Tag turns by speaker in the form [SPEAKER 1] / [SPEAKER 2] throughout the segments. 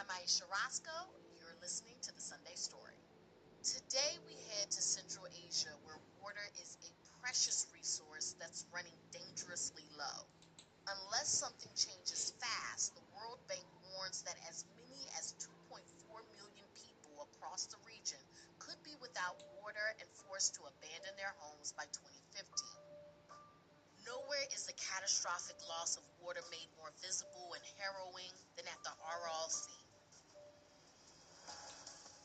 [SPEAKER 1] Aisha Roscoe. You're listening to the Sunday Story. Today we head to Central Asia where water is a precious resource that's running dangerously low. Unless something changes fast, the World Bank warns that as many as 2.4 million people across the region could be without water and forced to abandon their homes by 2050. Nowhere is the catastrophic loss of water made more visible and harrowing than at the Aral Sea.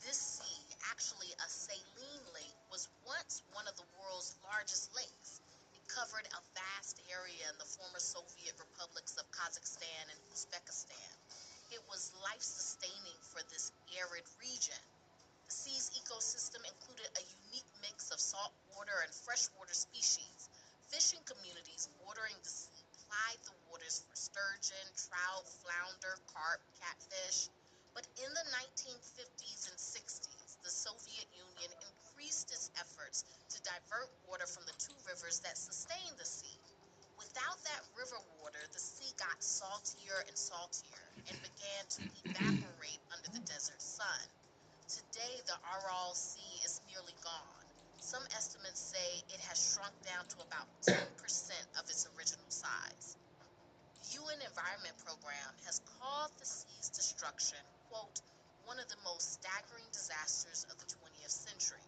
[SPEAKER 1] This sea, actually a saline lake, was once one of the world's largest lakes. It covered a vast area in the former Soviet republics of Kazakhstan and Uzbekistan. It was life-sustaining for this arid region. The sea's ecosystem included a unique mix of saltwater and freshwater species. Fishing communities bordering the sea plied the waters for sturgeon, trout, flounder, carp, catfish. But in the 1950s and 60s, the Soviet Union increased its efforts to divert water from the two rivers that sustain the sea. Without that river water, the sea got saltier and saltier and began to evaporate under the desert sun. Today, the Aral Sea is nearly gone. Some estimates say it has shrunk down to about 10% of its original size. The UN Environment Program has called the sea's destruction, quote, one of the most staggering disasters of the 20th century.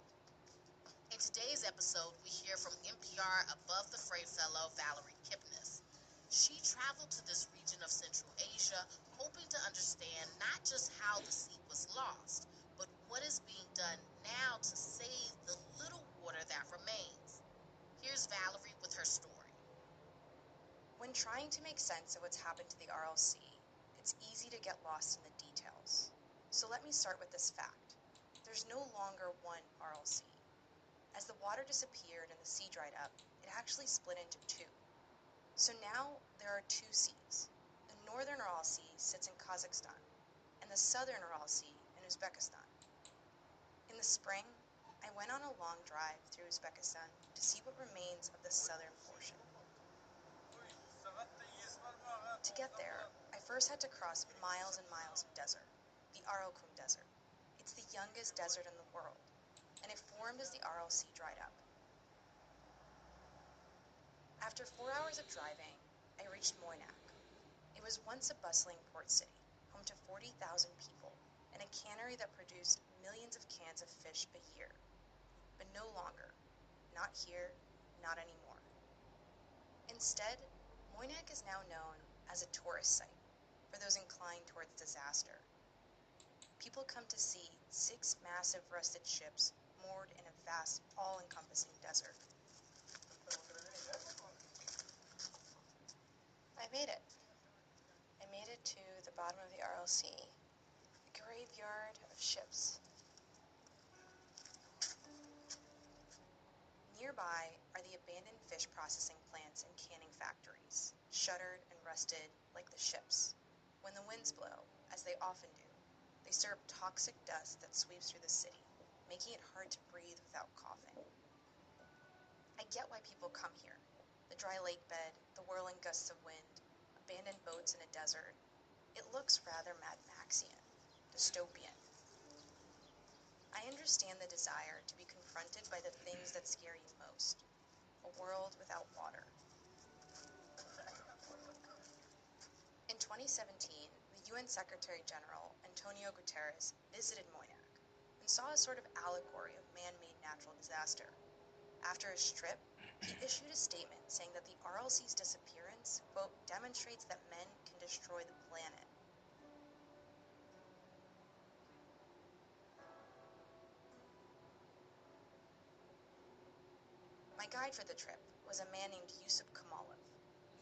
[SPEAKER 1] In today's episode, we hear from NPR Above the Fray fellow Valerie Kipnis. She traveled to this region of Central Asia hoping to understand not just how the sea was lost, but what is being done now to save the little water that remains. Here's Valerie with her story.
[SPEAKER 2] When trying to make sense of what's happened to the Aral Sea, it's easy to get lost in the details. So let me start with this fact. There's no longer one Aral Sea. As the water disappeared and the sea dried up, it actually split into two. So now there are two seas. The northern Aral Sea sits in Kazakhstan, and the southern Aral Sea in Uzbekistan. In the spring, I went on a long drive through Uzbekistan to see what remains of the southern portion. To get there, I first had to cross miles and miles of desert, the Arakum Desert. It's the youngest desert in the world, and it formed as the Aral Sea dried up. After 4 hours of driving, I reached Moynak. It was once a bustling port city, home to 40,000 people, and a cannery that produced millions of cans of fish a year. But no longer. Not here, not anymore. Instead, Moynak is now known as a tourist site for those inclined towards disaster. People come to see 6 massive rusted ships moored in a vast, all-encompassing desert. I made it. I made it to the bottom of the Aral Sea, a graveyard of ships. Nearby are the abandoned fish processing plants and canning factories, shuttered and rusted like the ships. When the winds blow, as they often do, they stir up toxic dust that sweeps through the city, making it hard to breathe without coughing. I get why people come here. The dry lake bed, the whirling gusts of wind, abandoned boats in a desert. It looks rather Mad Maxian, dystopian. I understand the desire to be confronted by the things that scare you most. A world without water. In 2017, the UN Secretary General, Antonio Guterres, visited Moynak and saw a sort of allegory of man-made natural disaster. After his trip, he issued a statement saying that the Aral Sea's disappearance, quote, demonstrates that men can destroy the planet. My guide for the trip was a man named Yusuf Kamalov.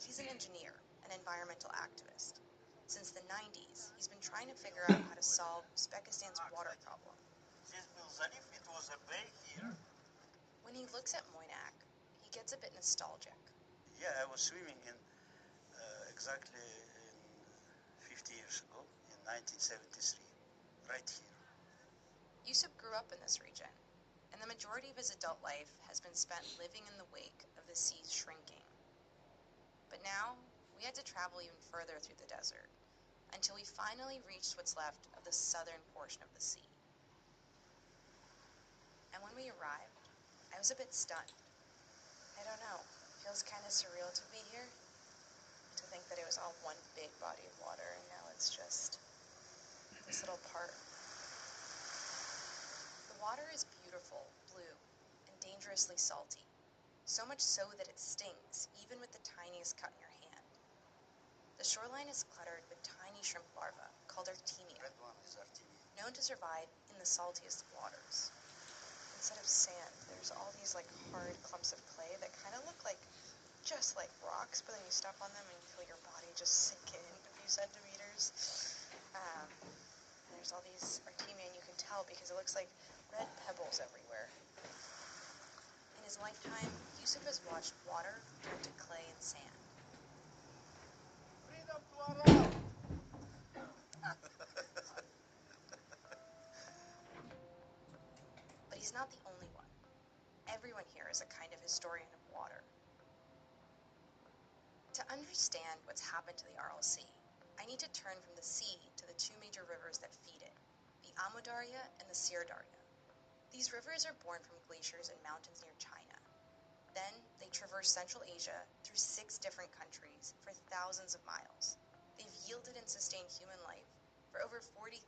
[SPEAKER 2] He's an engineer, an environmental activist. Since the 90s, he's been trying to figure out how to solve Uzbekistan's water problem.
[SPEAKER 3] It was a bay here.
[SPEAKER 2] When he looks at Moynak, he gets a bit nostalgic.
[SPEAKER 3] Yeah, I was swimming in exactly in 50 years ago, in 1973, right here.
[SPEAKER 2] Yusuf grew up in this region, and the majority of his adult life has been spent living in the wake of the sea's shrinking. But now, we had to travel even further through the desert, until until we finally reached what's left of the southern portion of the sea. And when we arrived, I was a bit stunned. I don't know, it feels kind of surreal to be here. To think that it was all one big body of water and now it's just this little part. The water is beautiful, blue, and dangerously salty. So much so that it stings, even with the tiniest cut in your hand. The shoreline is cluttered with tiny shrimp larvae, called Artemia,
[SPEAKER 3] Red one is Artemia.
[SPEAKER 2] known to survive in the saltiest waters. Instead of sand, there's all these hard clumps of clay that kind of look just like rocks, but then you step on them and you feel your body just sink in a few centimeters. And there's all these Artemia, and you can tell because it looks like red pebbles everywhere. In his lifetime, Yusuf has watched water turn to clay and sand.
[SPEAKER 3] Freedom to Arab!
[SPEAKER 2] But he's not the only one. Everyone here is a kind of historian of water. To understand what's happened to the Aral Sea, I need to turn from the sea to the two major rivers that feed it, the Amudarya and the Syr-Darya. These rivers are born from glaciers and mountains near China. Then they traverse Central Asia through 6 different countries for thousands of miles. They've yielded and sustained human life for over 40,000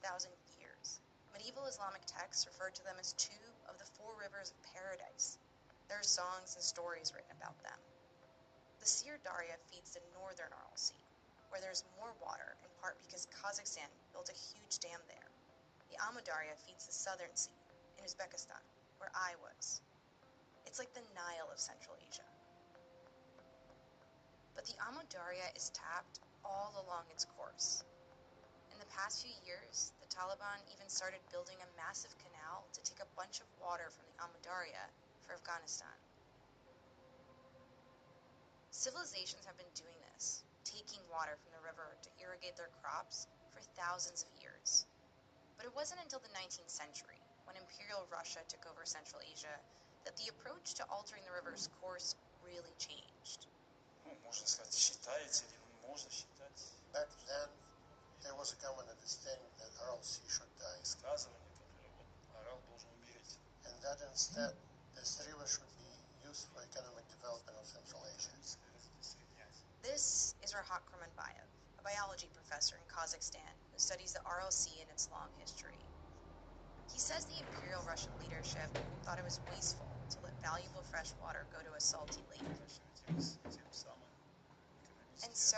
[SPEAKER 2] years. Medieval Islamic texts referred to them as 2 of the 4 rivers of paradise. There are songs and stories written about them. The Syr-Darya feeds the northern Aral Sea, where there's more water, in part because Kazakhstan built a huge dam there. The Amudarya feeds the southern sea, in Uzbekistan, where I was. It's like the Nile of Central Asia. But the Amudarya is tapped all along its course. In the past few years, the Taliban even started building a massive canal to take a bunch of water from the Amudarya for Afghanistan. Civilizations have been doing this, taking water from the river to irrigate their crops for thousands of years. But it wasn't until the 19th century, when Imperial Russia took over Central Asia, that the approach to altering the river's course really changed.
[SPEAKER 4] Можно сказать, считается или можно считать.
[SPEAKER 3] Back then, there was a common understanding that Aral Sea should die,
[SPEAKER 4] Высказывание, которое Арал должен умереть.
[SPEAKER 3] and that instead this river should be used for economic development of Central Asia.
[SPEAKER 2] This is Rahat Kurmanbayev, a biology professor in Kazakhstan who studies the Aral Sea and its long history. He says the Imperial Russian leadership thought it was wasteful to let valuable fresh water go to a salty lake. And so,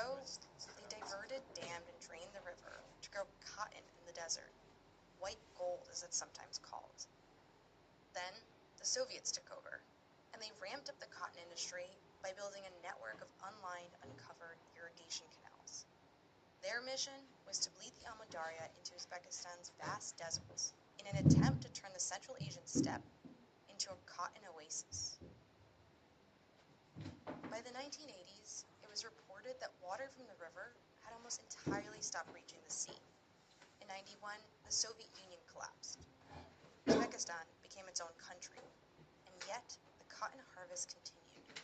[SPEAKER 2] they diverted, dammed, and drained the river to grow cotton in the desert. White gold, as it's sometimes called. Then, the Soviets took over, and they ramped up the cotton industry by building a network of unlined, uncovered irrigation canals. Their mission was to bleed the Amudarya into Uzbekistan's vast deserts in an attempt to turn the Central Asian steppe into a cotton oasis. By the 1980s, it was reported that water from the river had almost entirely stopped reaching the sea. In 91, the Soviet Union collapsed. Uzbekistan became its own country, and yet the cotton harvest continued.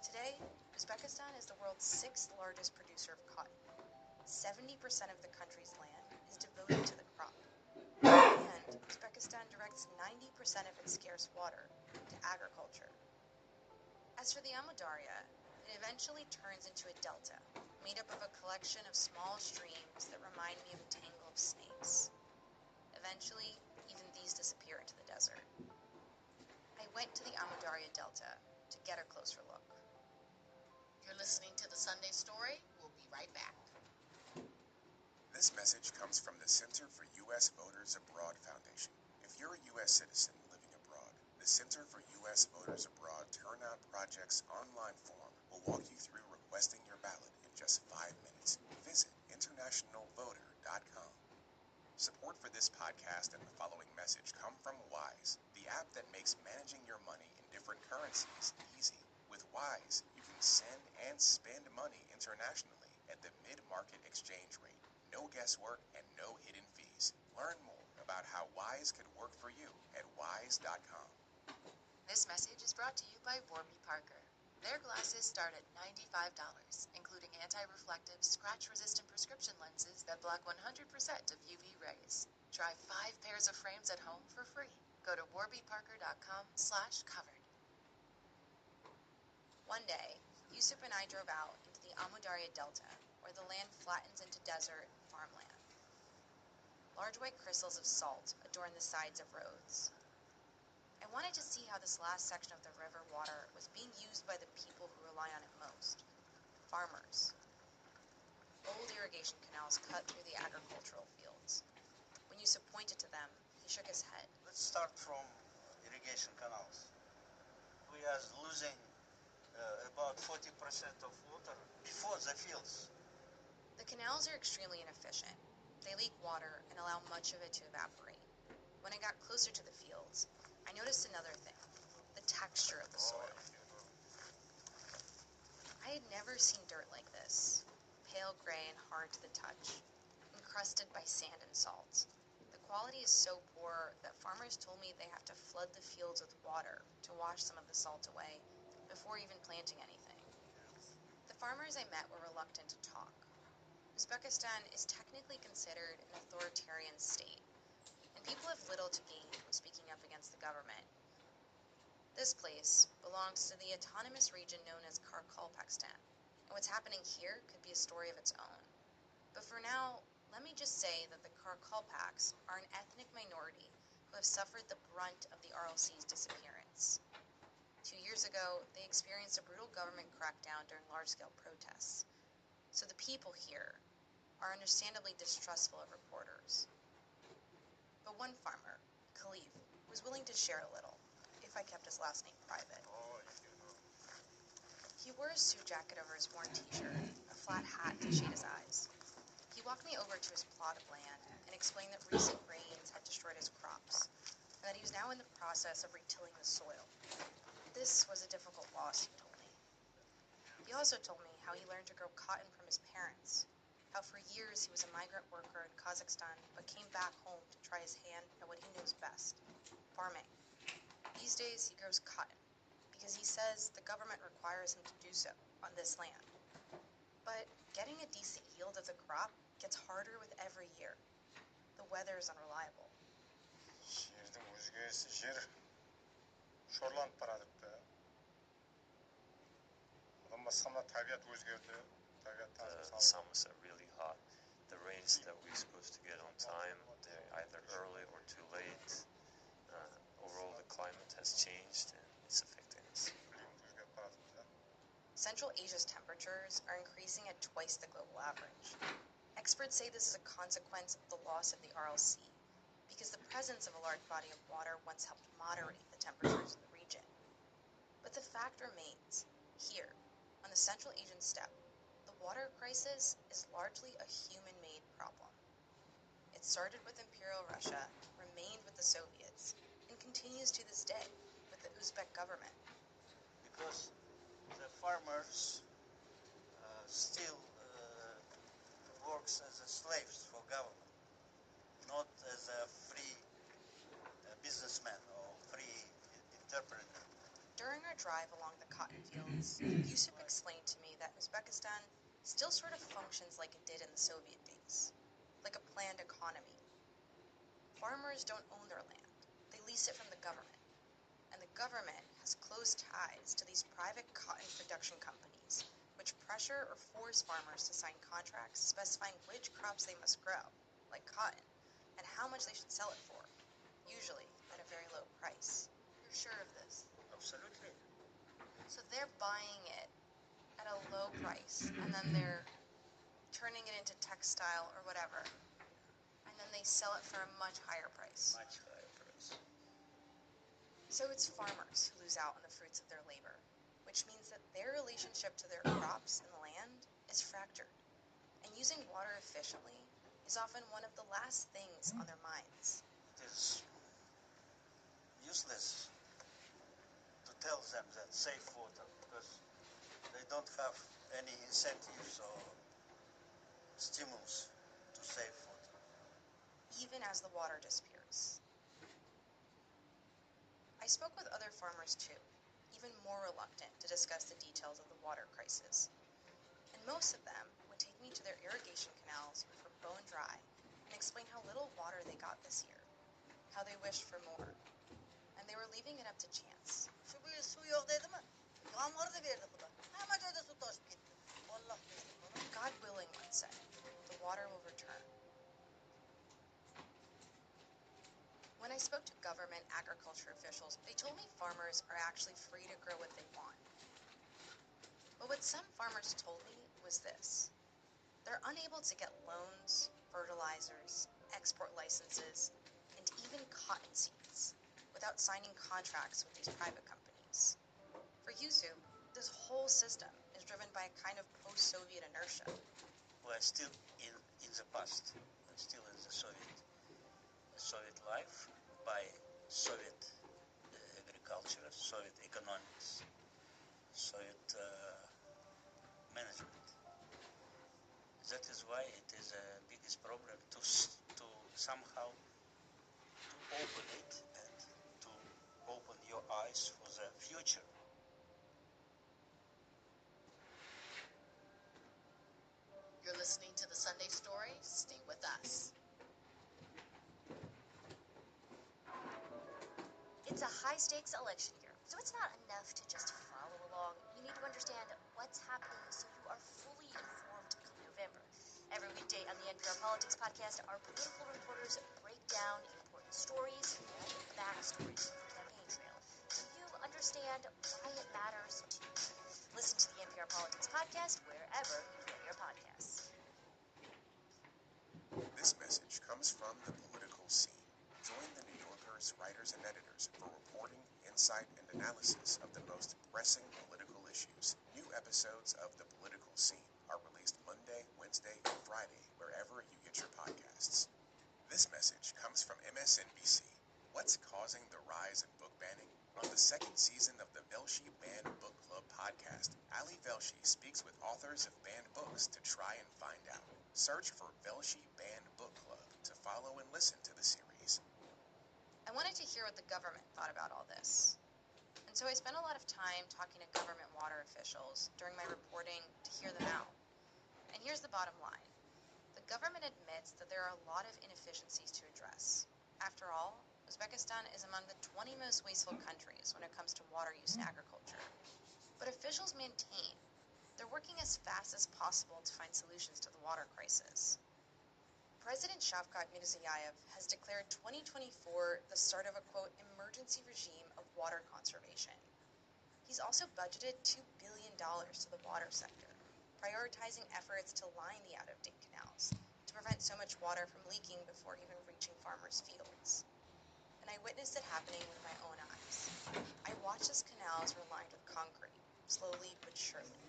[SPEAKER 2] Today, Uzbekistan is the world's 6th largest producer of cotton. 70% of the country's land is devoted to the crop. And Uzbekistan directs 90% of its scarce water to agriculture. As for the Amudarya, it eventually turns into a delta, made up of a collection of small streams that remind me of a tangle of snakes. Eventually, even these disappear into the desert. I went to the Amudarya Delta to get a closer look.
[SPEAKER 1] You're listening to The Sunday Story. We'll be right back.
[SPEAKER 5] This message comes from the Center for U.S. Voters Abroad Foundation. If you're a U.S. citizen living abroad, the Center for U.S. Voters Abroad Turnout Project's online form will walk you through requesting your ballot in just 5 minutes. Visit internationalvoter.com. Support for this podcast and the following message come from Wise, the app that makes managing your money in different currencies easy. With Wise, you can send and spend money internationally at the mid-market exchange rate. No guesswork and no hidden fees. Learn more about how Wise could work for you at wise.com.
[SPEAKER 6] This message is brought to you by Warby Parker.
[SPEAKER 2] Their glasses start at $95, including anti-reflective, scratch-resistant prescription lenses that block 100% of UV rays. Try 5 pairs of frames at home for free. Go to warbyparker.com/covered. One day, Yusuf and I drove out into the Amu Darya Delta, where the land flattens into desert and farmland. Large white crystals of salt adorn the sides of roads. I wanted to see how this last section of the river water was being used by the people who rely on it most, farmers. Old irrigation canals cut through the agricultural fields. When Yusuf pointed to them, he shook his head.
[SPEAKER 3] Let's start from irrigation canals. We are losing about 40% of water before the fields.
[SPEAKER 2] The canals are extremely inefficient. They leak water and allow much of it to evaporate. When I got closer to the fields, I noticed another thing, the texture of the soil. I had never seen dirt like this, pale gray and hard to the touch, encrusted by sand and salt. The quality is so poor that farmers told me they have to flood the fields with water to wash some of the salt away before even planting anything. The farmers I met were reluctant to talk. Uzbekistan is technically considered an authoritarian state, and people have little to gain from speaking up against the government. This place belongs to the autonomous region known as Karakalpakstan, and what's happening here could be a story of its own. But for now, let me just say that the Karakalpaks are an ethnic minority who have suffered the brunt of the RLC's disappearance. 2 years ago, they experienced a brutal government crackdown during large-scale protests. So the people here are understandably distrustful of reporters. But one farmer, Khalif, was willing to share a little, if I kept his last name private. He wore a suit jacket over his worn t-shirt, a flat hat to shade his eyes. He walked me over to his plot of land and explained that recent rains had destroyed his crops, and that he was now in the process of retilling the soil. This was a difficult loss, he told me. He also told me how he learned to grow cotton from his parents, how for years he was a migrant worker in Kazakhstan but came back home to try his hand at what he knows best, farming. These days he grows cotton because he says the government requires him to do so on this land. But getting a decent yield of the crop gets harder with every year. The weather is unreliable.
[SPEAKER 4] Жердің өзгерісі жер шорланып бара жатты. Одан басқа мына табиғат өзгерді.
[SPEAKER 6] The summers are really hot. The rains that we're supposed to get on time, they're either early or too late. Overall, the climate has changed and it's affecting us.
[SPEAKER 2] Central Asia's temperatures are increasing at twice the global average. Experts say this is a consequence of the loss of the RLC, because the presence of a large body of water once helped moderate the temperatures in the region. But the fact remains, here, on the Central Asian steppe, the water crisis is largely a human-made problem. It started with Imperial Russia, remained with the Soviets, and continues to this day with the Uzbek government.
[SPEAKER 3] Because the farmers still works as a slaves for government, not as a free businessman or free entrepreneur.
[SPEAKER 2] During our drive along the cotton fields, Yusuf explained to me that Uzbekistan still sort of functions like it did in the Soviet days, like a planned economy. Farmers don't own their land, they lease it from the government. And the government has close ties to these private cotton production companies, which pressure or force farmers to sign contracts specifying which crops they must grow, like cotton, and how much they should sell it for, usually at a very low price. You're sure of this?
[SPEAKER 3] Absolutely.
[SPEAKER 2] So they're buying it at a low price, and then they're turning it into textile or whatever, and then they sell it for a much higher price.
[SPEAKER 3] Much higher price.
[SPEAKER 2] So it's farmers who lose out on the fruits of their labor, which means that their relationship to their crops and land is fractured, and using water efficiently is often one of the last things on their minds.
[SPEAKER 3] It is useless to tell them that save water because they don't have any incentives or stimulus to save water.
[SPEAKER 2] Even as the water disappears. I spoke with other farmers too, even even more reluctant to discuss the details of the water crisis. And most of them would take me to their irrigation canals, which were bone dry, and explain how little water they got this year, how they wished for more, and they were leaving it up to chance.
[SPEAKER 7] Şu bir su yok dedi mi? Yağmur da verdi Kuda. Hemen öyle su taşıp gitti. Allah versin bana.
[SPEAKER 2] God willing, one said, the water will return. When I spoke to government agriculture officials, they told me farmers are actually free to grow what they want. But what some farmers told me was this. They're unable to get loans, fertilizers, export licenses, and even cotton seeds without signing contracts with these private companies. For Yusuf, this whole system is driven by a kind of post-Soviet inertia.
[SPEAKER 3] We're still in the past. We're still in the Soviet life by Soviet agriculture, Soviet economics, Soviet management. That is why it is a biggest problem to somehow to open it and to open your eyes for the future.
[SPEAKER 1] You're listening to the Sunday Story. Stay with us.
[SPEAKER 8] It's a high-stakes election year, so it's not enough to just follow along. You need to understand what's happening so you are fully informed come November. Every weekday on the NPR Politics Podcast, our political reporters break down important stories and backstories of the campaign trail so you understand why it matters to you. Listen to the NPR Politics Podcast wherever you get your podcasts.
[SPEAKER 5] This message comes from the political scene. Join the New Yorker's writers and editors for reporting, insight, and analysis of the most pressing political issues. New episodes of The Political Scene are released Monday, Wednesday, and Friday, wherever you get your podcasts. This message comes from MSNBC. What's causing the rise in book banning? On the second season of the Velshi Banned Book Club podcast, Ali Velshi speaks with authors of banned books to try and find out. Search for Velshi Banned Book Club to follow and listen to the series.
[SPEAKER 2] I wanted to hear what the government thought about all this. And so I spent a lot of time talking to government water officials during my reporting to hear them out. And here's the bottom line. The government admits that there are a lot of inefficiencies to address. After all, Uzbekistan is among the 20 most wasteful countries when it comes to water use in agriculture. But officials maintain they're working as fast as possible to find solutions to the water crisis. President Shavkat Mirziyoyev has declared 2024 the start of a, quote, emergency regime of water conservation. He's also budgeted $2 billion to the water sector, prioritizing efforts to line the out-of-date canals to prevent so much water from leaking before even reaching farmers' fields. And I witnessed it happening with my own eyes. I watched as canals were lined with concrete, slowly but surely.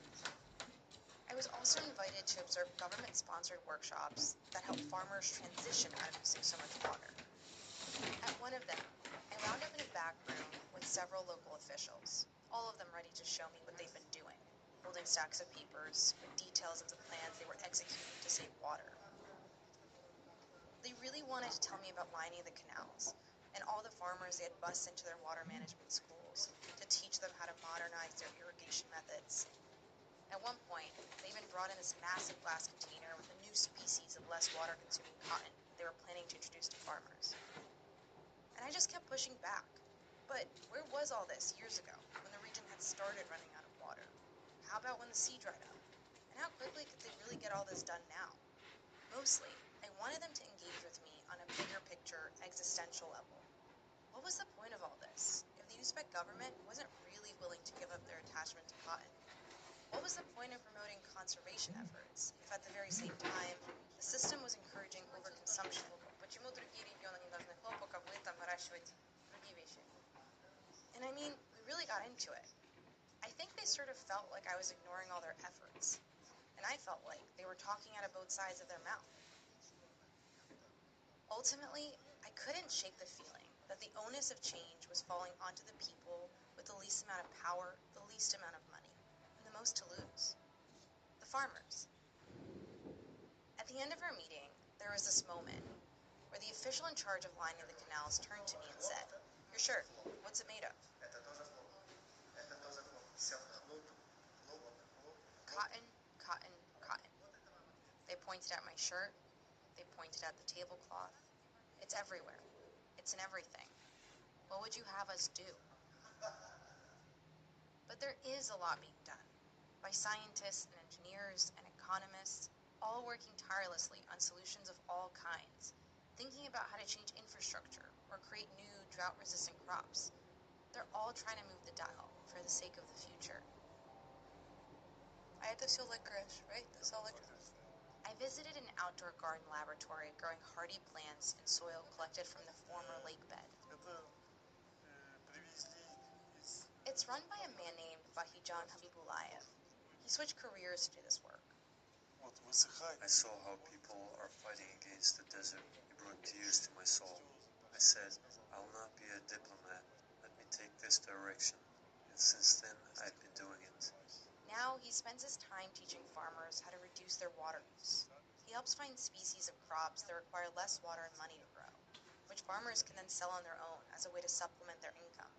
[SPEAKER 2] I was also invited to observe government-sponsored workshops that help farmers transition out of using so much water. At one of them, I wound up in a back room with several local officials, all of them ready to show me what they've been doing, holding stacks of papers with details of the plans they were executing to save water. They really wanted to tell me about lining the canals and all the farmers they had bussed into their water management schools to teach them how to modernize their irrigation methods. At one point, they even brought in this massive glass container with a new species of less water-consuming cotton they were planning to introduce to farmers. And I just kept pushing back. But where was all this years ago, when the region had started running out of water? How about when the sea dried up? And how quickly could they really get all this done now? Mostly, I wanted them to engage with me on a bigger picture, existential level. What was the point of all this, if the Uzbek government wasn't really willing to give up their attachment to cotton? What was the point of promoting conservation efforts if at the very same time the system was encouraging overconsumption? And I mean, we really got into it. I think they sort of felt like I was ignoring all their efforts, and I felt like they were talking out of both sides of their mouth. Ultimately, I couldn't shake the feeling that the onus of change was falling onto the people with the least amount of power, the least amount of money, and the most to lose. The farmers. At the end of our meeting, there was this moment where the official in charge of lining the canals turned to me and said, "Your shirt, what's it made of?" Cotton, cotton, cotton. They pointed at my shirt. They pointed at the tablecloth. It's everywhere. It's in everything. What would you have us do? But there is a lot being done by scientists and engineers and economists, all working tirelessly on solutions of all kinds, thinking about how to change infrastructure or create new drought-resistant crops. They're all trying to move the dial for the sake of the future.
[SPEAKER 9] I had to sell licorice, right? That's all licorice.
[SPEAKER 2] I visited an outdoor garden laboratory growing hardy plants in soil collected from the former lake bed. It's run by a man named Vahijan Habibulayev. He switched careers to do this work.
[SPEAKER 6] I saw how people are fighting against the desert. It brought tears to my soul. I said, I will not be a diplomat. Let me take this direction. And since then, I've been doing it.
[SPEAKER 2] Now he spends his time teaching farmers how to reduce their water use. He helps find species of crops that require less water and money to grow, which farmers can then sell on their own as a way to supplement their income.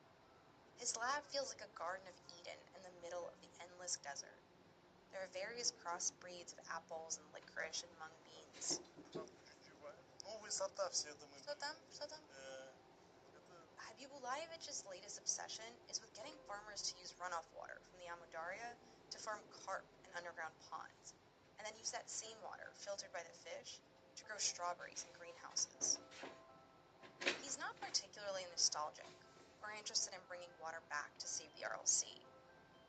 [SPEAKER 2] His lab feels like a Garden of Eden in the middle of the endless desert. There are various crossbreeds of apples and licorice and mung beans.
[SPEAKER 9] Что там? Что там?
[SPEAKER 2] Habibulayevich's latest obsession is with getting farmers to use runoff water from the Amudarya to farm carp in underground ponds, and then use that same water, filtered by the fish, to grow strawberries in greenhouses. He's not particularly nostalgic or interested in bringing water back to save the RLC.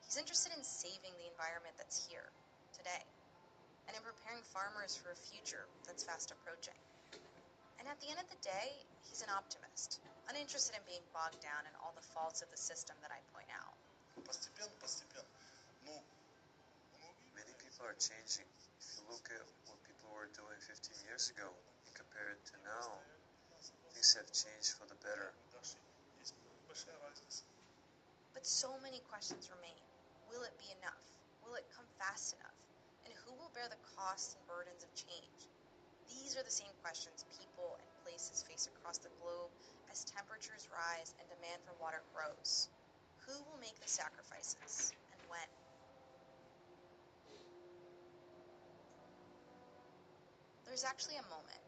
[SPEAKER 2] He's interested in saving the environment that's here, today, and in preparing farmers for a future that's fast approaching. And at the end of the day, he's an optimist, uninterested in being bogged down in all the faults of the system that I point out.
[SPEAKER 6] Many people are changing. If you look at what people were doing 15 years ago and compare it to now, things have changed for the better.
[SPEAKER 2] But so many questions remain. Will it be enough? Will it come fast enough? And who will bear the costs and burdens of change? These are the same questions people and places face across the globe as temperatures rise and demand for water grows. Who will make the sacrifices, and when? There's actually a moment,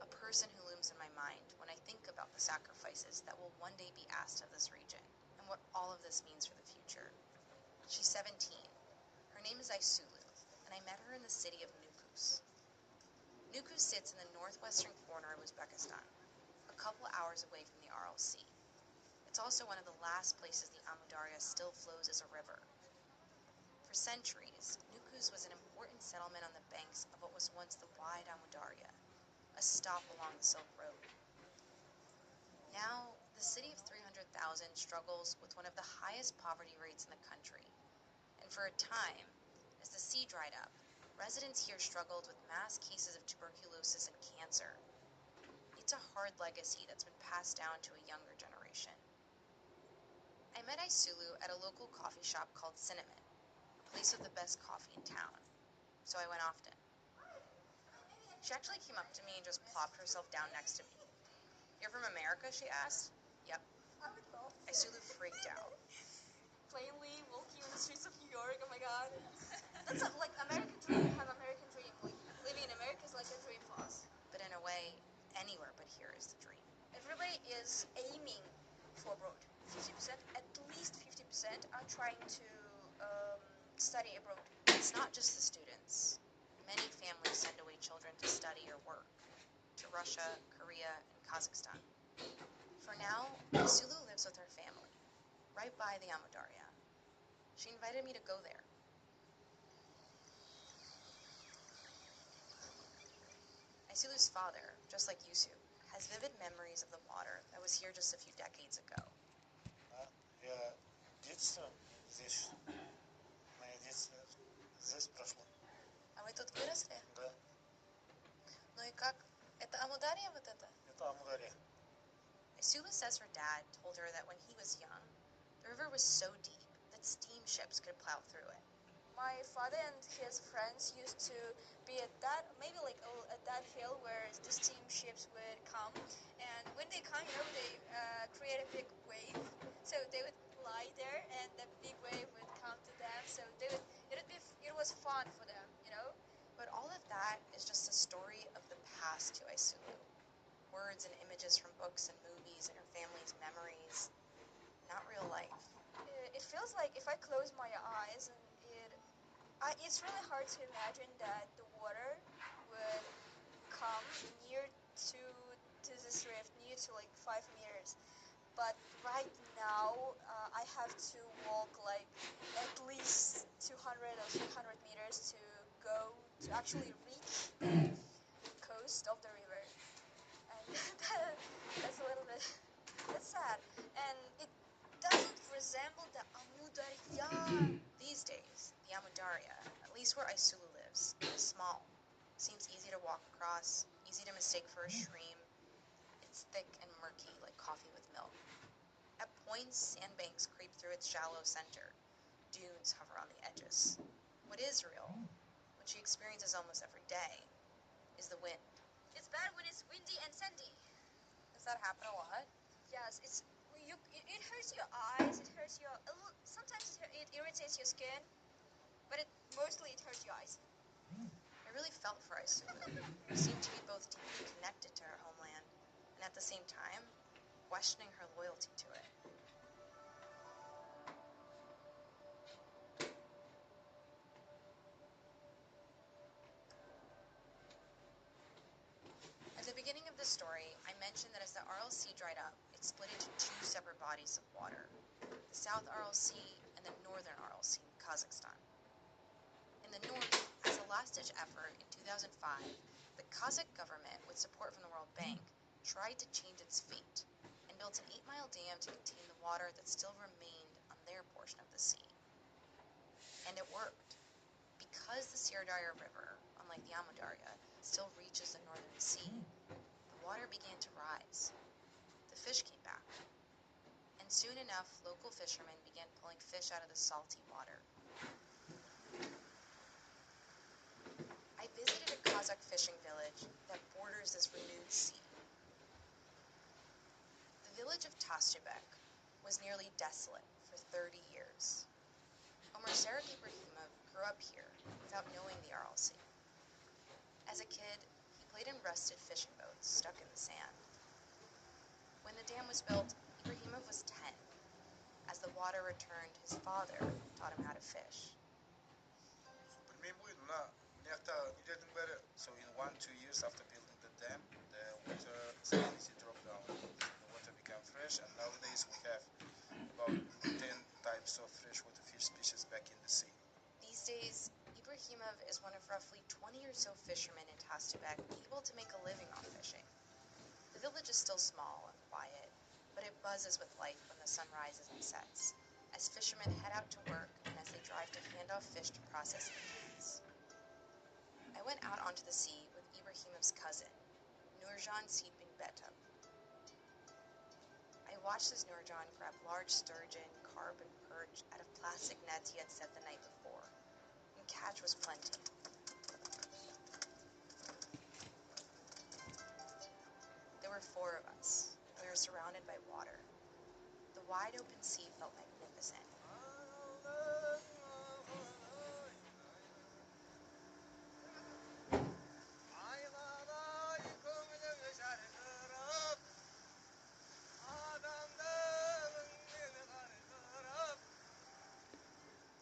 [SPEAKER 2] a person who looms in my mind when I think about the sacrifices that will one day be asked of this region, and what all of this means for the future. She's 17. Her name is Aysulu, and I met her in the city of Nukus. Nukus sits in the northwestern corner of Uzbekistan, a couple hours away from the RLC. It's also one of the last places the Amudarya still flows as a river. For centuries, Nukus was an important settlement on the banks of what was once the wide Amudarya, a stop along the Silk Road. Now, the city of 300,000 struggles with one of the highest poverty rates in the country. And for a time, as the sea dried up, residents here struggled with mass cases of tuberculosis and cancer. It's a hard legacy that's been passed down to a younger generation. I met Aysulu at a local coffee shop called Cinnamon, a place with the best coffee in town, so I went often. She actually came up to me and just plopped herself down next to me. "You're from America?" she asked. "Yep." Aysulu freaked out.
[SPEAKER 8] Plainly walking on the streets of New York, oh my god. That's like American dream, have American dream. Like living in America is like a dream for us.
[SPEAKER 2] But in a way, anywhere but here is the dream.
[SPEAKER 9] Everybody is aiming for abroad. 50%, at least 50% are trying to study abroad.
[SPEAKER 2] It's not just the students. Many families send away children to study or work, to Russia, Korea, and Kazakhstan. For now, Aysulu lives with her family, right by the Amudarya. She invited me to go there. Aysulu's father, just like Yusuf, has vivid memories of the water that was here just a few decades ago.
[SPEAKER 4] Я детство здесь, мое детство здесь прошло.
[SPEAKER 9] А вы тут выросли?
[SPEAKER 4] Да,
[SPEAKER 9] Ну и как? Это Амударья вот это?
[SPEAKER 4] это Амударья.
[SPEAKER 2] Aysulu says her dad told her that when he was young, the river was so deep that steamships could plow through it.
[SPEAKER 9] My father and his friends used to be at that, maybe like at that hill where the steamships would come. And when they come, they create a big wave. So they would lie there, and the big wave would come to them. So it was was fun for them, you know?
[SPEAKER 2] But all of that is just a story of the past to Aisulu. Words and images from books and movies and her family's memories, not real life.
[SPEAKER 9] It feels like if I close my eyes and it's really hard to imagine that the water would come near to this rift, near to like 5 meters. But right now, I have to walk like at least 200 or 300 meters to go to actually reach the coast of the river, and that's a little bit that's sad, and it doesn't resemble the Amu Darya.
[SPEAKER 2] These days, the Amu Darya, at least where Aisulu lives, is small. Seems easy to walk across, easy to mistake for a stream. It's thick and murky like coffee with milk. At points, sandbanks creep through its shallow center. Dunes hover on the edges. What is real, what she experiences almost every day, is the wind.
[SPEAKER 8] It's bad when it's windy and sandy.
[SPEAKER 2] Does that happen a lot?
[SPEAKER 9] Yes, it hurts your eyes. It hurts your sometimes it irritates your skin, but mostly it hurts your eyes.
[SPEAKER 2] I really felt for Aisulu, who seemed to be both deeply connected to her homeland and at the same time questioning her loyalty to it. At the beginning of the story, I mentioned that as the Aral Sea dried up, it split into two separate bodies of water, the South Aral Sea and the Northern Aral Sea in Kazakhstan. In the north, as a last-ditch effort in 2005, the Kazakh government, with support from the World Bank, tried to change its fate and built an 8-mile dam to contain the water that still remained on their portion of the sea. And it worked. Because the Syr-Darya River, unlike the Amu Darya, still reaches the northern sea, the water began to rise. The fish came back. And soon enough, local fishermen began pulling fish out of the salty water. I visited a Kazakh fishing village that borders this renewed sea. The village of Tastubek was nearly desolate for 30 years. Omer Ibrahimov grew up here without knowing the Aral Sea. As a kid, he played in rusted fishing boats stuck in the sand. When the dam was built, Ibrahimov was 10. As the water returned, his father taught him how to fish.
[SPEAKER 4] So in 1-2 years after building the dam, the water salinity dropped down. The water became fresh, and nowadays we have about 10 types of freshwater fish species back in the sea.
[SPEAKER 2] These days, Ibrahimov is one of roughly 20 or so fishermen in Tastubek able to make a living off fishing. The village is still small and quiet, but it buzzes with life when the sun rises and sets, as fishermen head out to work and as they drive to hand off fish to process in nets. I went out onto the sea with Ibrahimov's cousin, Nurjan Seedbinbetov. I watched as Nurjan grab large sturgeon, carp, and perch out of plastic nets he had set the night before, and catch was plenty. There were 4 of us, and we were surrounded by water. The wide open sea felt magnificent.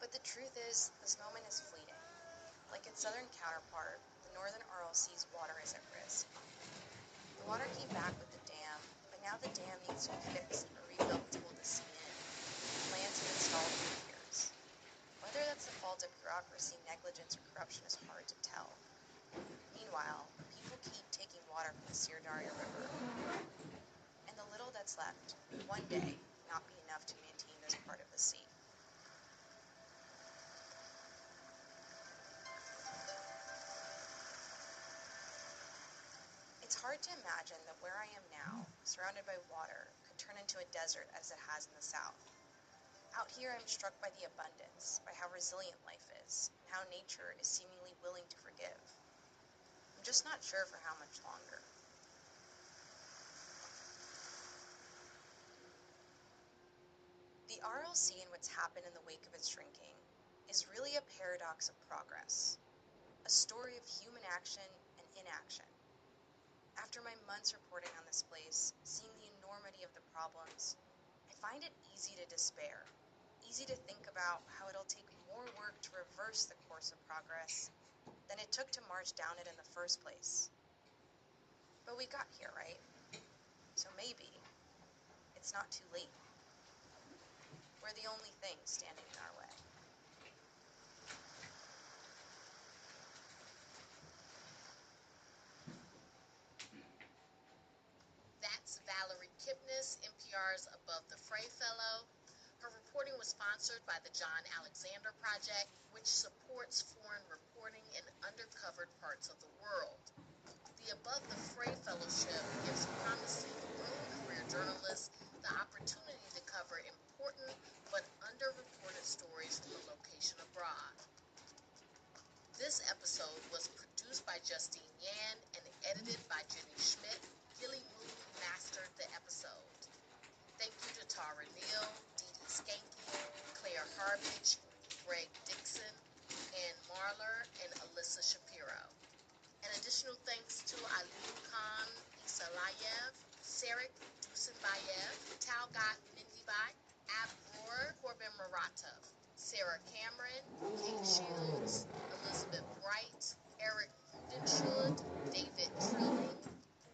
[SPEAKER 2] But the truth is, this moment is fleeting. Like its southern counterpart, the northern Aral Sea's water is at risk. The water came back with the dam, but now the dam needs to be fixed or rebuilt to hold the sea in. Plans have been stalled for years. Whether that's the fault of bureaucracy, negligence, or corruption is hard to tell. Meanwhile, people keep taking water from the Syr-Darya River. And the little that's left will one day not be enough to maintain this part of the sea. It's hard to imagine that where I am now, surrounded by water, could turn into a desert as it has in the south. Out here, I'm struck by the abundance, by how resilient life is, and how nature is seemingly willing to forgive. I'm just not sure for how much longer. The Aral Sea and what's happened in the wake of its shrinking is really a paradox of progress, a story of human action and inaction. After my months reporting on this place, seeing the enormity of the problems, I find it easy to despair, easy to think about how it'll take more work to reverse the course of progress than it took to march down it in the first place. But we got here, right? So maybe it's not too late. We're the only thing standing in our way.
[SPEAKER 1] That's Valerie Kipnis, NPR's Above the Fray Fellow. Her reporting was sponsored by the John Alexander Project, which supports foreign reporting in undercovered parts of the world. The Above the Fray Fellowship gives promising early career journalists the opportunity to cover important but underreported stories from a location abroad. This episode was produced by Justine Yan and edited by Jenny Schmidt. Gilly Moon mastered the episode. Thank you to Tara Neal, Dee Dee Skanky, Claire Harbage, Greg Dixon, Ann Marler, and Alyssa Shapiro. An additional thanks to Alim Khan Isalayev, Sarek Dusanbayev, Talgat Mindibai, Ab Roar, Corbin Maratov, Sarah Cameron, Kate Shields, Elizabeth Bright, Eric Rudenschuld, David Trilling,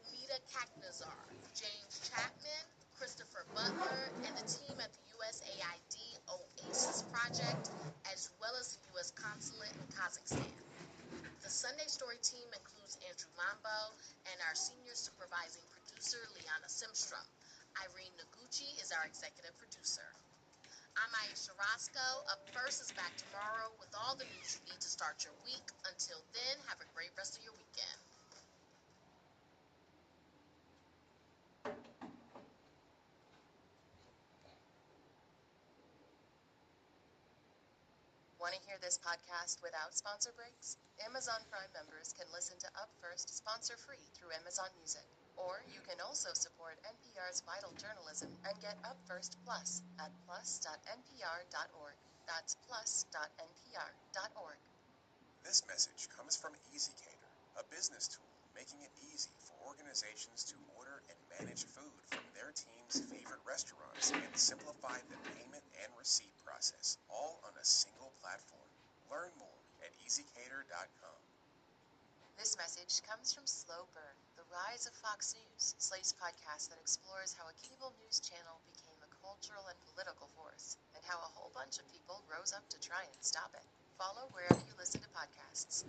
[SPEAKER 1] Umida Kaknazar, James Chapman, Christopher Butler, and the team at the USAID OASIS Project, as well as the U.S. Consulate in Kazakhstan. The Sunday Story team includes Andrew Mambo and our senior supervising producer, Liana Simstrom. Irene Noguchi is our executive producer. I'm Aisha Roscoe. Up First is back tomorrow with all the news you need to start your week. Until then, have a great rest of your weekend.
[SPEAKER 10] Want to hear this podcast without sponsor breaks? Amazon Prime members can listen to Up First sponsor-free through Amazon Music. Or you can also support NPR's vital journalism and get Up First Plus at plus.npr.org. That's plus.npr.org.
[SPEAKER 5] This message comes from EasyCater, a business tool making it easy for organizations to order and manage food from their team's favorite restaurants and simplify the payment and receipt process, all on a single platform. Learn more at easycater.com.
[SPEAKER 10] This message comes from Slow Burn, the rise of Fox News, Slate's podcast that explores how a cable news channel became a cultural and political force, and how a whole bunch of people rose up to try and stop it. Follow wherever you listen to podcasts.